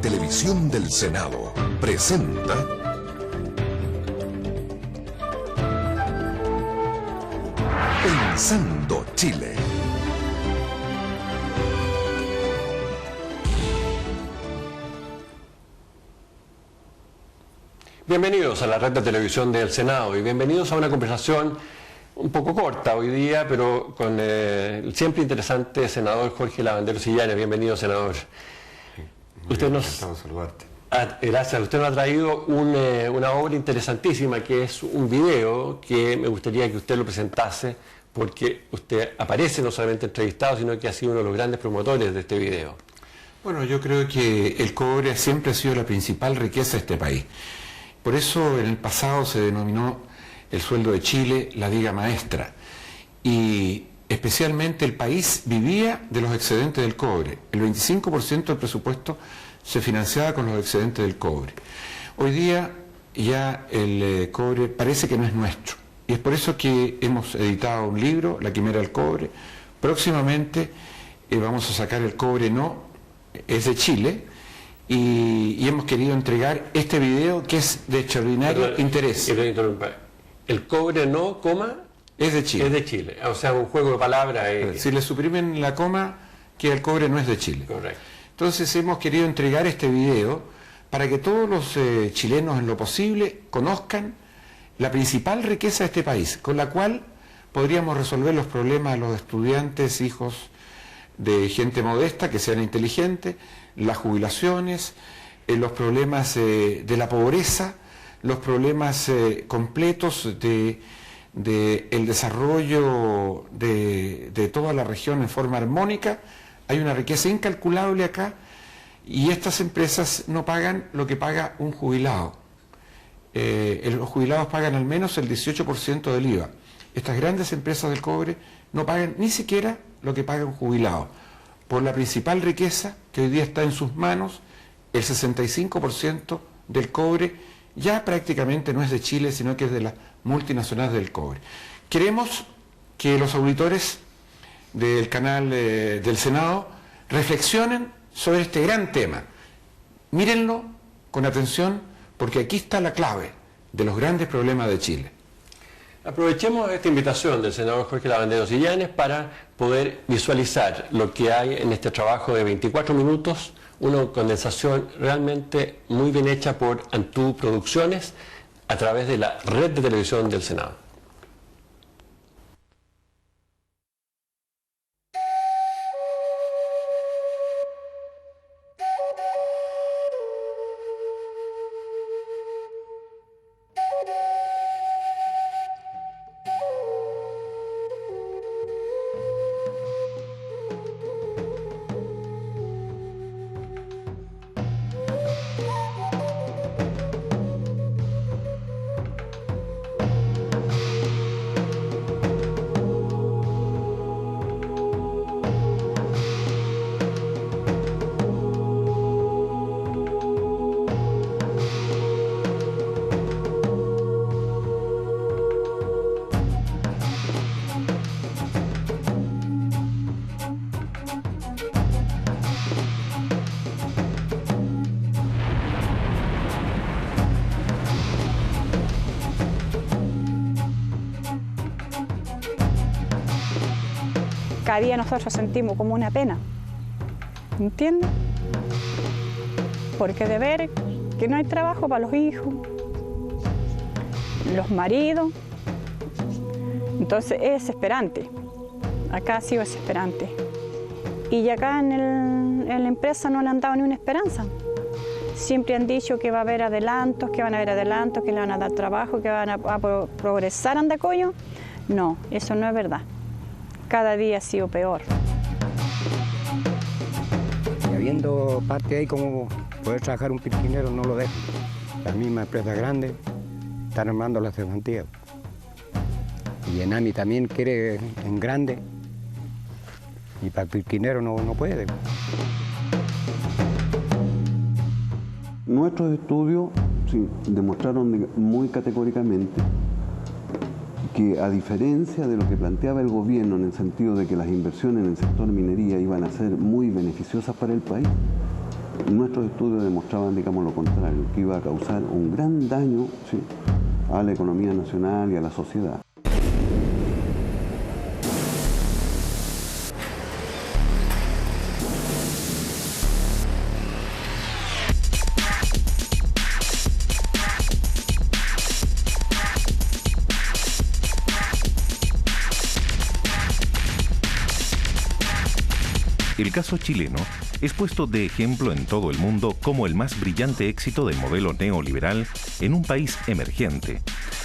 Televisión del Senado presenta Pensando Chile. Bienvenidos a la red de televisión del Senado y bienvenidos a una conversación un poco corta hoy día, pero con el siempre interesante senador Jorge Lavanderos Illanes. Bienvenido, senador. Usted saludarte. Gracias. Usted nos ha traído una obra interesantísima que es un video que me gustaría que usted lo presentase, porque usted aparece no solamente entrevistado, sino que ha sido uno de los grandes promotores de este video. Bueno, yo creo que el cobre siempre ha sido la principal riqueza de este país. Por eso en el pasado se denominó el sueldo de Chile la viga maestra. Y especialmente el país vivía de los excedentes del cobre. El 25% del presupuesto se financiaba con los excedentes del cobre. Hoy día ya el cobre parece que no es nuestro. Y es por eso que hemos editado un libro, La Quimera del Cobre. Próximamente vamos a sacar El Cobre No es de Chile. Y hemos querido entregar este video que es de extraordinario interés. El cobre no, coma, es de Chile. Es de Chile. O sea, un juego de palabras. Si le suprimen la coma, que el cobre no es de Chile. Correcto. Entonces hemos querido entregar este video para que todos los chilenos en lo posible conozcan la principal riqueza de este país, con la cual podríamos resolver los problemas de los estudiantes, hijos de gente modesta, que sean inteligentes, las jubilaciones, los problemas de la pobreza, los problemas completos de el desarrollo de toda la región en forma armónica. Hay una riqueza incalculable acá y estas empresas no pagan lo que paga un jubilado. Los jubilados pagan al menos el 18% del IVA. Estas grandes empresas del cobre no pagan ni siquiera lo que paga un jubilado, por la principal riqueza que hoy día está en sus manos. El 65% del cobre ya prácticamente no es de Chile, sino que es de las multinacionales del cobre. Queremos que los auditores del canal del Senado reflexionen sobre este gran tema. Mírenlo con atención, porque aquí está la clave de los grandes problemas de Chile. Aprovechemos esta invitación del senador Jorge Lavanderos Illanes para poder visualizar lo que hay en este trabajo de 24 minutos, una condensación realmente muy bien hecha por Antú Producciones a través de la red de televisión del Senado. Cada día nosotros sentimos como una pena, ¿entiendes? Porque de ver que no hay trabajo para los hijos, los maridos, entonces es desesperante. Acá ha sido desesperante. Y acá en la empresa no le han dado ni una esperanza. Siempre han dicho que va a haber adelantos, que van a haber adelantos, que le van a dar trabajo, que van a progresar Andacollo. No, eso no es verdad. Cada día ha sido peor. Y habiendo parte ahí como poder trabajar un pirquinero, no lo dejan. Las mismas empresas grandes están armando las cesantías. Y Enami también quiere en grande y para el pirquinero no puede. Nuestros estudios sí, demostraron muy categóricamente que, a diferencia de lo que planteaba el gobierno en el sentido de que las inversiones en el sector minería iban a ser muy beneficiosas para el país, nuestros estudios demostraban, digamos, lo contrario, que iba a causar un gran daño, ¿sí?, a la economía nacional y a la sociedad. El caso chileno es puesto de ejemplo en todo el mundo como el más brillante éxito del modelo neoliberal en un país emergente.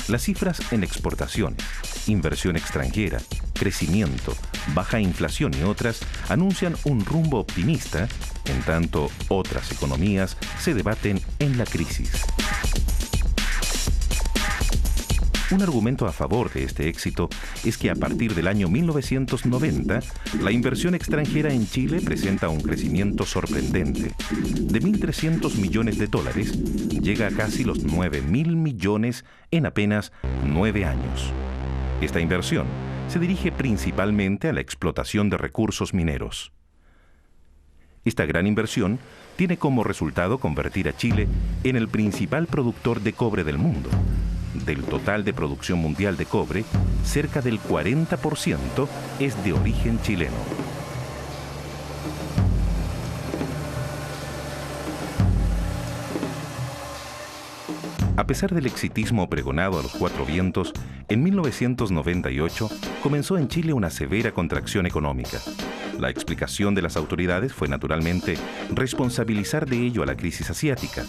Las cifras en exportaciones, inversión extranjera, crecimiento, baja inflación y otras anuncian un rumbo optimista, en tanto otras economías se debaten en la crisis. Un argumento a favor de este éxito es que a partir del año 1990, la inversión extranjera en Chile presenta un crecimiento sorprendente. De 1.300 millones de dólares, llega a casi los 9.000 millones en apenas 9 años. Esta inversión se dirige principalmente a la explotación de recursos mineros. Esta gran inversión tiene como resultado convertir a Chile en el principal productor de cobre del mundo. Del total de producción mundial de cobre, cerca del 40% es de origen chileno. A pesar del exitismo pregonado a los cuatro vientos, en 1998 comenzó en Chile una severa contracción económica. La explicación de las autoridades fue naturalmente responsabilizar de ello a la crisis asiática.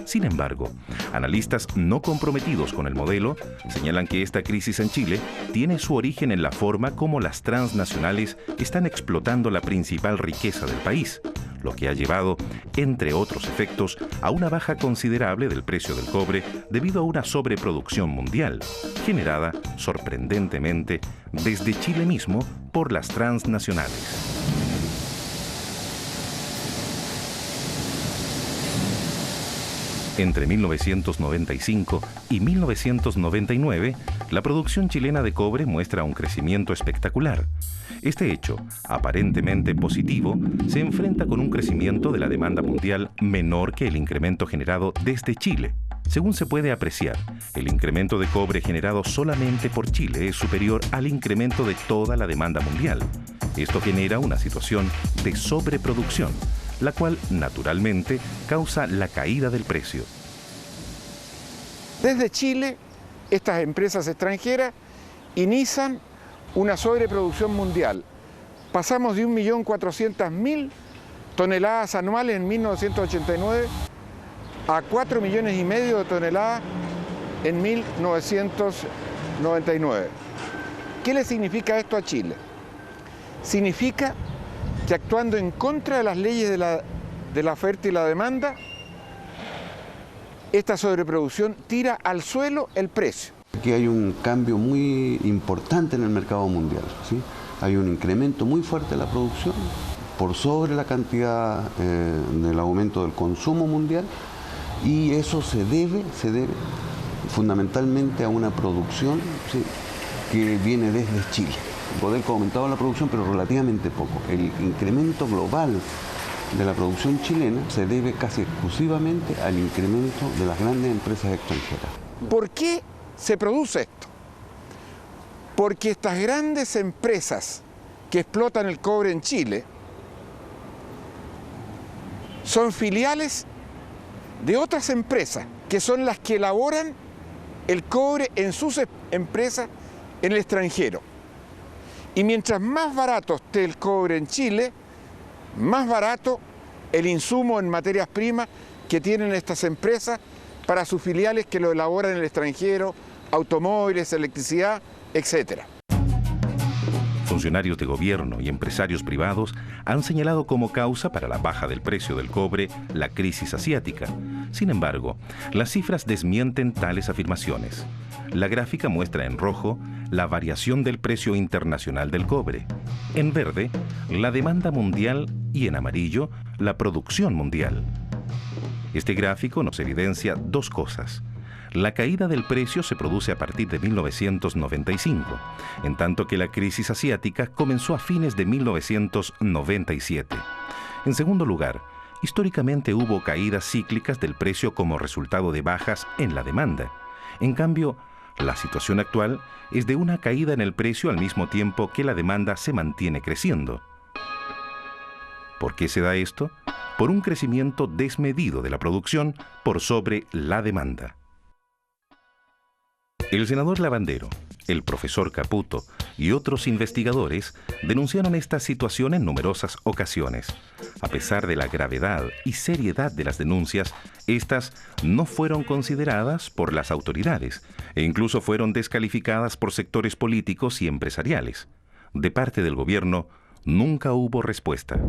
Sin embargo, analistas no comprometidos con el modelo señalan que esta crisis en Chile tiene su origen en la forma como las transnacionales están explotando la principal riqueza del país, lo que ha llevado, entre otros efectos, a una baja considerable del precio del cobre debido a una sobreproducción mundial, generada, sorprendentemente, desde Chile mismo por las transnacionales. Entre 1995 y 1999, la producción chilena de cobre muestra un crecimiento espectacular. Este hecho, aparentemente positivo, se enfrenta con un crecimiento de la demanda mundial menor que el incremento generado desde Chile. Según se puede apreciar, el incremento de cobre generado solamente por Chile es superior al incremento de toda la demanda mundial. Esto genera una situación de sobreproducción, la cual naturalmente causa la caída del precio. Desde Chile, estas empresas extranjeras inician una sobreproducción mundial. Pasamos de 1.400.000 toneladas anuales en 1989 a 4,5 millones de toneladas en 1999. ¿Qué le significa esto a Chile? Significa que actuando en contra de las leyes de la oferta y la demanda, esta sobreproducción tira al suelo el precio. Aquí hay un cambio muy importante en el mercado mundial, ¿sí? Hay un incremento muy fuerte de la producción por sobre la cantidad del aumento del consumo mundial, y eso se debe fundamentalmente a una producción, ¿sí?, que viene desde Chile. Codelco ha aumentado la producción, pero relativamente poco. El incremento global de la producción chilena se debe casi exclusivamente al incremento de las grandes empresas extranjeras. ¿Por qué se produce esto? Porque estas grandes empresas que explotan el cobre en Chile son filiales de otras empresas que son las que elaboran el cobre en sus empresas en el extranjero. Y mientras más barato esté el cobre en Chile, más barato el insumo en materias primas que tienen estas empresas para sus filiales que lo elaboran en el extranjero, automóviles, electricidad, etc. Funcionarios de gobierno y empresarios privados han señalado como causa para la baja del precio del cobre la crisis asiática. Sin embargo, las cifras desmienten tales afirmaciones. La gráfica muestra en rojo la variación del precio internacional del cobre, en verde la demanda mundial y en amarillo la producción mundial. Este gráfico nos evidencia dos cosas. La caída del precio se produce a partir de 1995, en tanto que la crisis asiática comenzó a fines de 1997. En segundo lugar, Históricamente hubo caídas cíclicas del precio como resultado de bajas en la demanda. En cambio, la situación actual es de una caída en el precio al mismo tiempo que la demanda se mantiene creciendo. ¿Por qué se da esto? Por un crecimiento desmedido de la producción por sobre la demanda. El senador Lavandero, el profesor Caputo y otros investigadores denunciaron esta situación en numerosas ocasiones. A pesar de la gravedad y seriedad de las denuncias, estas no fueron consideradas por las autoridades e incluso fueron descalificadas por sectores políticos y empresariales. De parte del gobierno, nunca hubo respuesta.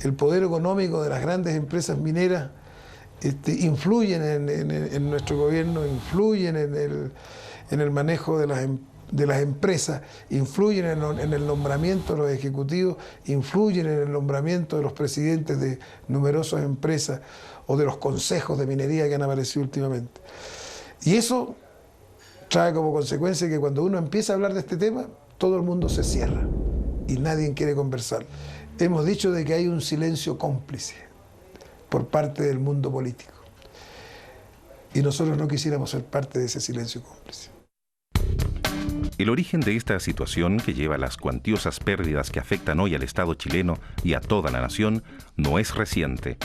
El poder económico de las grandes empresas mineras influyen en nuestro gobierno, influyen en el manejo de las empresas, influyen en el nombramiento de los ejecutivos, influyen en el nombramiento de los presidentes de numerosas empresas o de los consejos de minería que han aparecido últimamente. Y eso trae como consecuencia que cuando uno empieza a hablar de este tema, todo el mundo se cierra y nadie quiere conversar. Hemos dicho de que hay un silencio cómplice por parte del mundo político. Y nosotros no quisiéramos ser parte de ese silencio cómplice. El origen de esta situación, que lleva a las cuantiosas pérdidas que afectan hoy al Estado chileno y a toda la nación, no es reciente.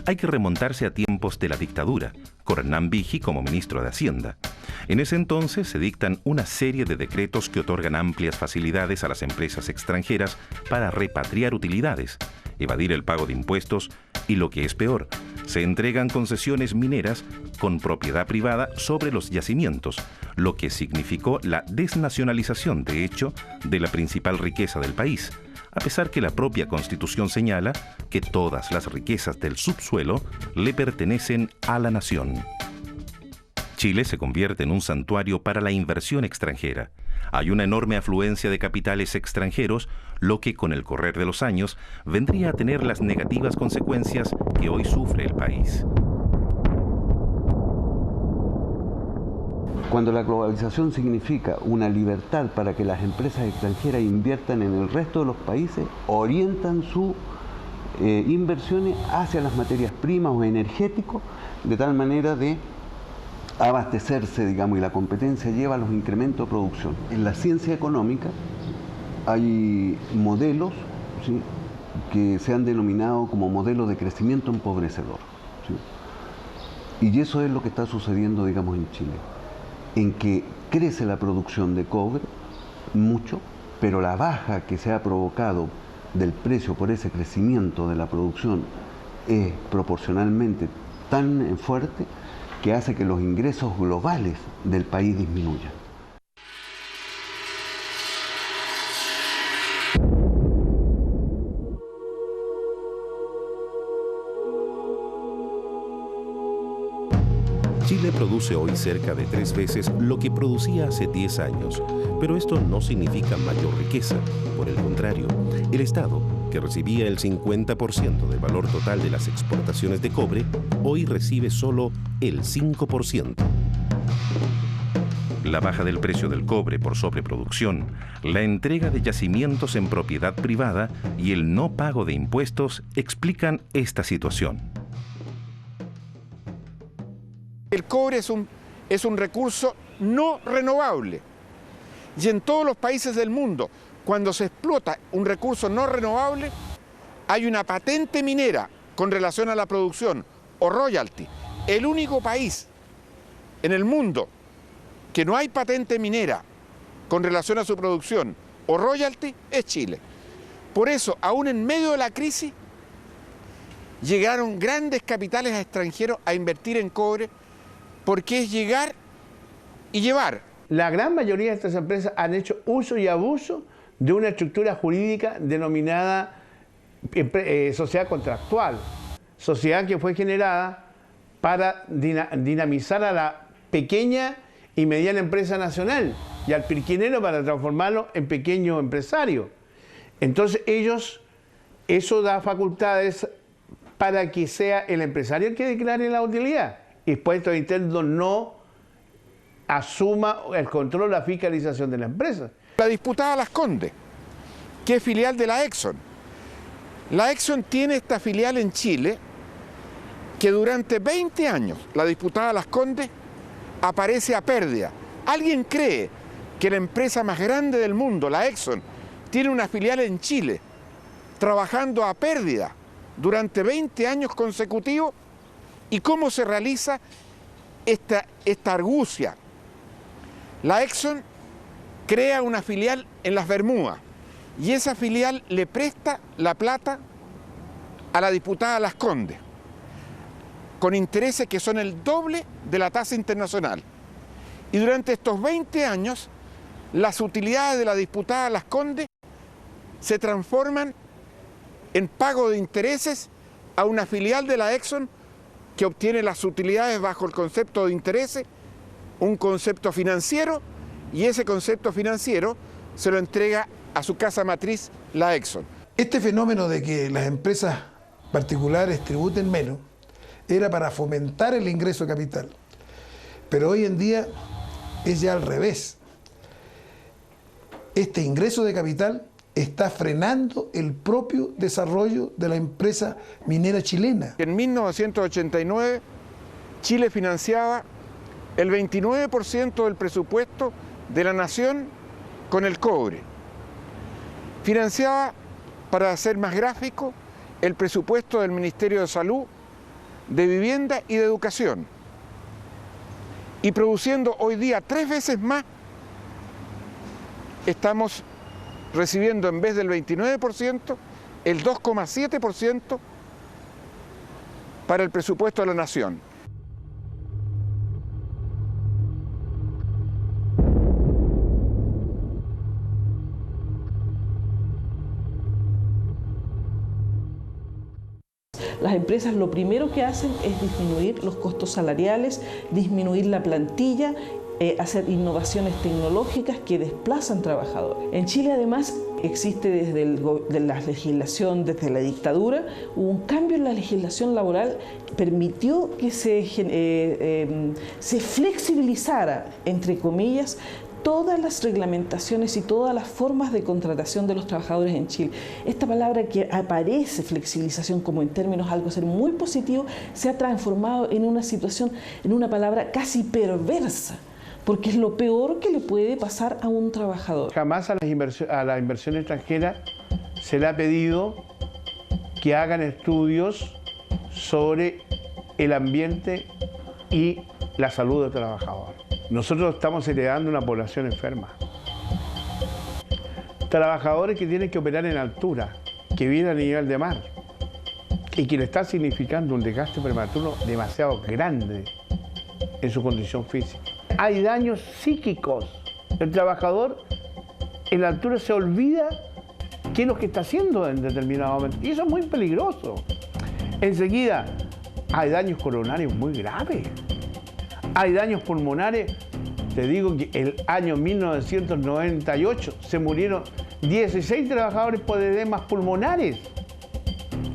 Hay que remontarse a tiempos de la dictadura, con Hernán Vigi como ministro de Hacienda. En ese entonces se dictan una serie de decretos que otorgan amplias facilidades a las empresas extranjeras para repatriar utilidades, evadir el pago de impuestos y, lo que es peor, se entregan concesiones mineras con propiedad privada sobre los yacimientos, lo que significó la desnacionalización, de hecho, de la principal riqueza del país, a pesar que la propia Constitución señala que todas las riquezas del subsuelo le pertenecen a la nación. Chile se convierte en un santuario para la inversión extranjera. Hay una enorme afluencia de capitales extranjeros, lo que con el correr de los años vendría a tener las negativas consecuencias que hoy sufre el país. Cuando la globalización significa una libertad para que las empresas extranjeras inviertan en el resto de los países, orientan sus inversiones hacia las materias primas o energéticos, de tal manera de abastecerse, digamos, y la competencia lleva a los incrementos de producción. En la ciencia económica hay modelos, ¿sí?, que se han denominado como modelos de crecimiento empobrecedor, ¿sí? Y eso es lo que está sucediendo, digamos, en Chile, en que crece la producción de cobre mucho, pero la baja que se ha provocado del precio por ese crecimiento de la producción es proporcionalmente tan fuerte que hace que los ingresos globales del país disminuyan. Chile produce hoy cerca de 3 veces lo que producía hace 10 años, pero esto no significa mayor riqueza. Por el contrario, el Estado, que recibía el 50% del valor total de las exportaciones de cobre, hoy recibe solo el 5%. La baja del precio del cobre por sobreproducción, la entrega de yacimientos en propiedad privada y el no pago de impuestos explican esta situación. El cobre es un recurso no renovable. Y en todos los países del mundo, cuando se explota un recurso no renovable, hay una patente minera con relación a la producción o royalty. El único país en el mundo que no hay patente minera con relación a su producción o royalty es Chile. Por eso, aún en medio de la crisis, llegaron grandes capitales extranjeros a invertir en cobre, porque es llegar y llevar. La gran mayoría de estas empresas han hecho uso y abuso de una estructura jurídica denominada sociedad contractual, sociedad que fue generada para dinamizar a la pequeña y mediana empresa nacional y al pirquinero para transformarlo en pequeño empresario. Entonces eso da facultades para que sea el empresario el que declare la utilidad. Y Puestos Internos no asuma el control, la fiscalización de la empresa. La disputada Las Condes, que es filial de la Exxon, La Exxon tiene esta filial en Chile que durante 20 años, la diputada Las Condes, aparece a pérdida. ¿Alguien cree que la empresa más grande del mundo, la Exxon, tiene una filial en Chile trabajando a pérdida durante 20 años consecutivos? ¿Y cómo se realiza esta argucia? La Exxon crea una filial en las Bermudas y esa filial le presta la plata a la diputada Las Condes, con intereses que son el doble de la tasa internacional. Y durante estos 20 años, las utilidades de la diputada Las Condes se transforman en pago de intereses a una filial de la Exxon que obtiene las utilidades bajo el concepto de intereses, un concepto financiero, y ese concepto financiero se lo entrega a su casa matriz, la Exxon. Este fenómeno de que las empresas particulares tributen menos era para fomentar el ingreso de capital, pero hoy en día es ya al revés. Este ingreso de capital está frenando el propio desarrollo de la empresa minera chilena. En 1989, Chile financiaba el 29% del presupuesto de la nación con el cobre. Financiaba, para ser más gráfico, el presupuesto del Ministerio de Salud, de Vivienda y de Educación. Y produciendo hoy día 3 veces más, estamos recibiendo en vez del 29%, el 2,7% para el presupuesto de la nación. Las empresas lo primero que hacen es disminuir los costos salariales, disminuir la plantilla, hacer innovaciones tecnológicas que desplazan trabajadores. En Chile además existe desde la legislación, desde la dictadura, hubo un cambio en la legislación laboral que permitió que se flexibilizara, entre comillas, todas las reglamentaciones y todas las formas de contratación de los trabajadores en Chile. Esta palabra que aparece, flexibilización, como en términos algo ser muy positivo, se ha transformado en una situación, en una palabra casi perversa, porque es lo peor que le puede pasar a un trabajador. Jamás a la inversión extranjera se le ha pedido que hagan estudios sobre el ambiente y la salud del trabajador. Nosotros estamos heredando una población enferma. Trabajadores que tienen que operar en altura, que viven a nivel de mar y que le está significando un desgaste prematuro demasiado grande en su condición física. Hay daños psíquicos. El trabajador en la altura se olvida qué es lo que está haciendo en determinado momento. Y eso es muy peligroso. Enseguida, hay daños coronarios muy graves. Hay daños pulmonares. Te digo que el año 1998 se murieron 16 trabajadores por edemas pulmonares.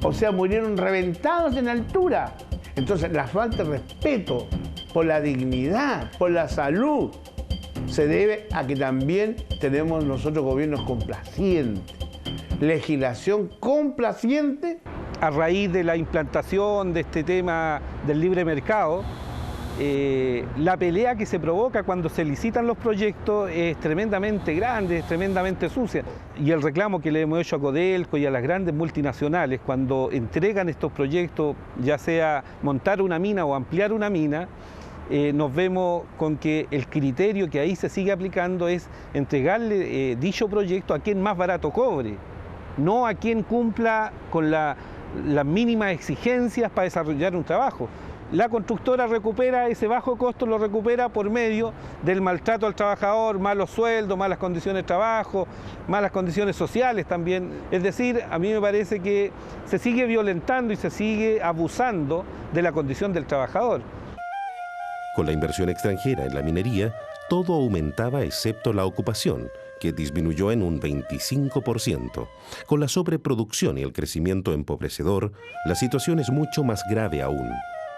O sea, murieron reventados en altura. Entonces, la falta de respeto por la dignidad, por la salud, se debe a que también tenemos nosotros gobiernos complacientes, legislación complaciente. A raíz de la implantación de este tema del libre mercado, la pelea que se provoca cuando se licitan los proyectos es tremendamente grande, es tremendamente sucia. Y el reclamo que le hemos hecho a Codelco y a las grandes multinacionales cuando entregan estos proyectos, ya sea montar una mina o ampliar una mina, nos vemos con que el criterio que ahí se sigue aplicando es entregarle dicho proyecto a quien más barato cobre, no a quien cumpla con las mínimas exigencias para desarrollar un trabajo. La constructora recupera ese bajo costo, lo recupera por medio del maltrato al trabajador, malos sueldos, malas condiciones de trabajo, malas condiciones sociales también. Es decir, a mí me parece que se sigue violentando y se sigue abusando de la condición del trabajador. Con la inversión extranjera en la minería, todo aumentaba excepto la ocupación, que disminuyó en un 25%. Con la sobreproducción y el crecimiento empobrecedor, la situación es mucho más grave aún.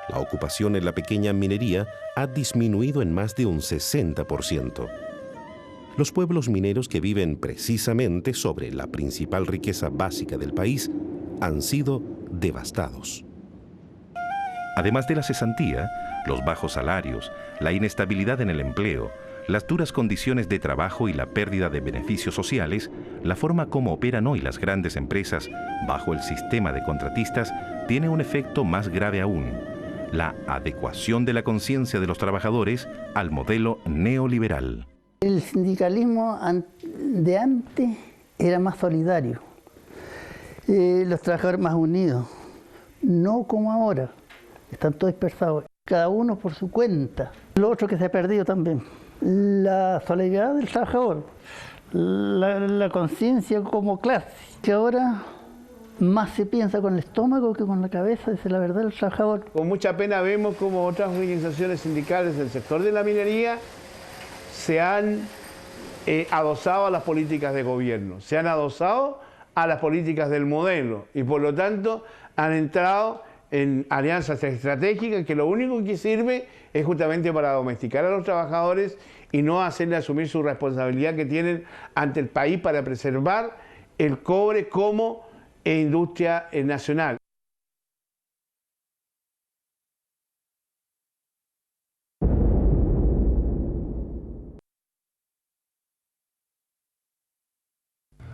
La ocupación en la pequeña minería ha disminuido en más de un 60%. Los pueblos mineros que viven precisamente sobre la principal riqueza básica del país han sido devastados. Además de la cesantía, los bajos salarios, la inestabilidad en el empleo, las duras condiciones de trabajo y la pérdida de beneficios sociales, la forma como operan hoy las grandes empresas bajo el sistema de contratistas tiene un efecto más grave aún: la adecuación de la conciencia de los trabajadores al modelo neoliberal. El sindicalismo de antes era más solidario, los trabajadores más unidos, no como ahora, están todos dispersados, cada uno por su cuenta. Lo otro que se ha perdido también, la solidaridad del trabajador, la conciencia como clase, que ahora más se piensa con el estómago que con la cabeza, esa es la verdad del trabajador. Con mucha pena vemos como otras organizaciones sindicales del sector de la minería se han adosado a las políticas de gobierno, se han adosado a las políticas del modelo y por lo tanto han entrado en alianzas estratégicas que lo único que sirve es justamente para domesticar a los trabajadores y no hacerle asumir su responsabilidad que tienen ante el país para preservar el cobre como industria nacional.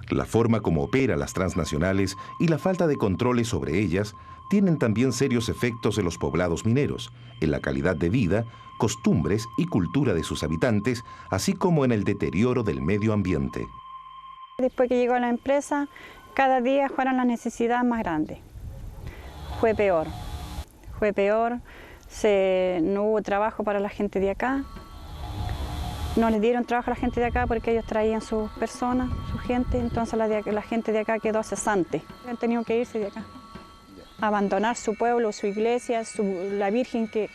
La forma como operan las transnacionales y la falta de controles sobre ellas tienen también serios efectos en los poblados mineros, en la calidad de vida, costumbres y cultura de sus habitantes, así como en el deterioro del medio ambiente. Después que llegó la empresa, cada día fueron las necesidades más grandes. Fue peor, no hubo trabajo para la gente de acá. No les dieron trabajo a la gente de acá porque ellos traían sus personas, su gente, entonces la gente de acá quedó cesante. Han tenido que irse de acá, abandonar su pueblo, su iglesia, la Virgen, que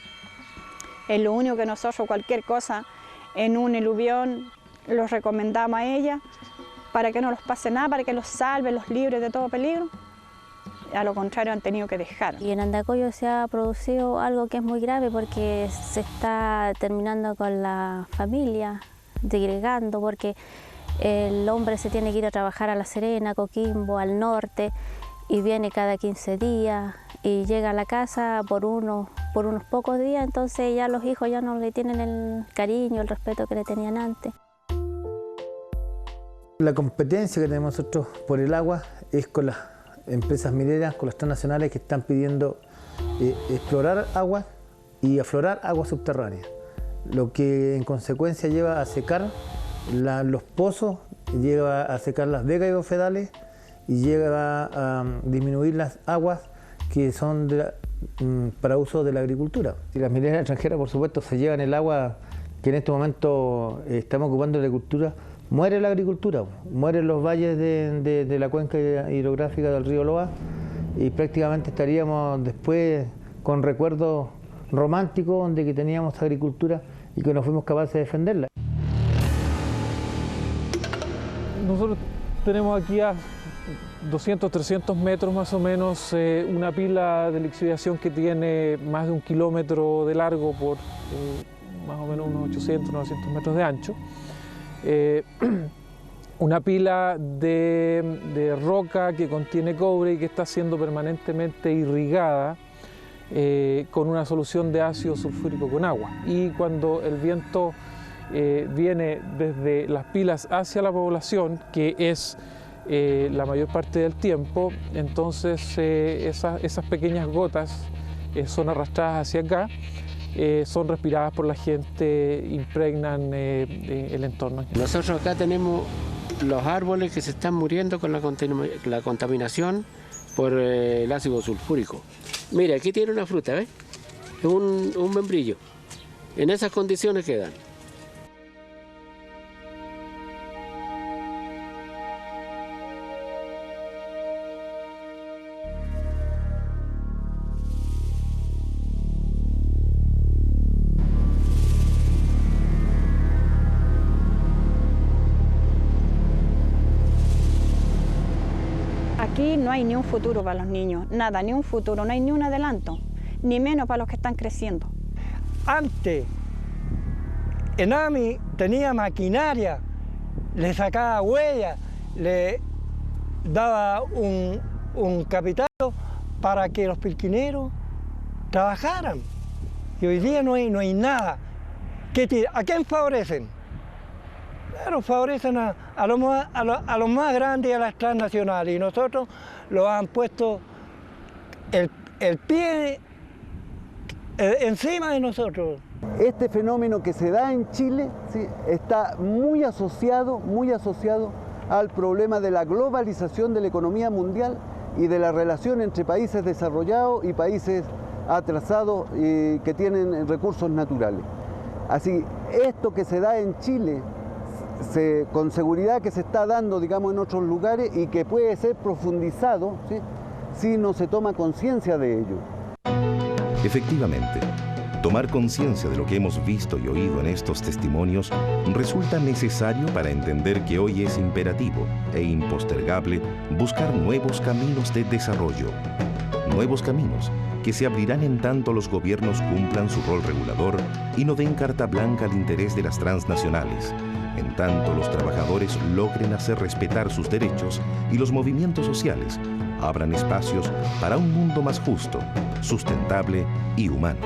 es lo único que nosotros, cualquier cosa en un eluvión, los recomendamos a ella para que no los pase nada, para que los salve, los libre de todo peligro. A lo contrario, han tenido que dejar. Y en Andacollo se ha producido algo que es muy grave porque se está terminando con la familia, degregando, porque el hombre se tiene que ir a trabajar a La Serena, a Coquimbo, al norte, y viene cada 15 días y llega a la casa por unos pocos días, entonces ya los hijos ya no le tienen el cariño, el respeto que le tenían antes. La competencia que tenemos nosotros por el agua es con las empresas mineras, con las transnacionales que están pidiendo explorar aguas y aflorar aguas subterráneas, lo que en consecuencia lleva a secar los pozos, lleva a secar las vegas y bofedales y llega a disminuir las aguas que son para uso de la agricultura. Y las mineras extranjeras, por supuesto, se llevan el agua que en este momento estamos ocupando de la agricultura. Muere la agricultura, mueren los valles de la cuenca hidrográfica del río Loa y prácticamente estaríamos después con recuerdos románticos de que teníamos agricultura y que no fuimos capaces de defenderla. Nosotros tenemos aquí a 200, 300 metros más o menos una pila de lixiviación que tiene más de 1 kilómetro de largo por más o menos unos 800, 900 metros de ancho. Una pila de roca que contiene cobre y que está siendo permanentemente irrigada con una solución de ácido sulfúrico con agua. Y cuando el viento viene desde las pilas hacia la población, que es la mayor parte del tiempo, entonces esas pequeñas gotas son arrastradas hacia acá, son respiradas por la gente, impregnan el entorno. Nosotros acá tenemos los árboles que se están muriendo con la contaminación por el ácido sulfúrico. Mira, aquí tiene una fruta, ¿ves? Es un membrillo. En esas condiciones quedan. Aquí no hay ni un futuro para los niños, nada, ni un futuro, no hay ni un adelanto, ni menos para los que están creciendo. Antes, Enami tenía maquinaria, le sacaba huellas, le daba un capital para que los pilquineros trabajaran. Y hoy día no hay nada. ¿A quién favorecen? Claro, favorecen a los más grandes y a las transnacionales. Y nosotros los han puesto el pie encima de nosotros. Este fenómeno que se da en Chile, ¿sí?, está muy asociado al problema de la globalización de la economía mundial y de la relación entre países desarrollados y países atrasados que tienen recursos naturales. Así, esto que se da en Chile, con seguridad que se está dando, digamos, en otros lugares y que puede ser profundizado, ¿sí?, si no se toma conciencia de ello. Efectivamente, tomar conciencia de lo que hemos visto y oído en estos testimonios resulta necesario para entender que hoy es imperativo e impostergable buscar nuevos caminos de desarrollo. Nuevos caminos que se abrirán en tanto los gobiernos cumplan su rol regulador y no den carta blanca al interés de las transnacionales, en tanto los trabajadores logren hacer respetar sus derechos y los movimientos sociales abran espacios para un mundo más justo, sustentable y humano.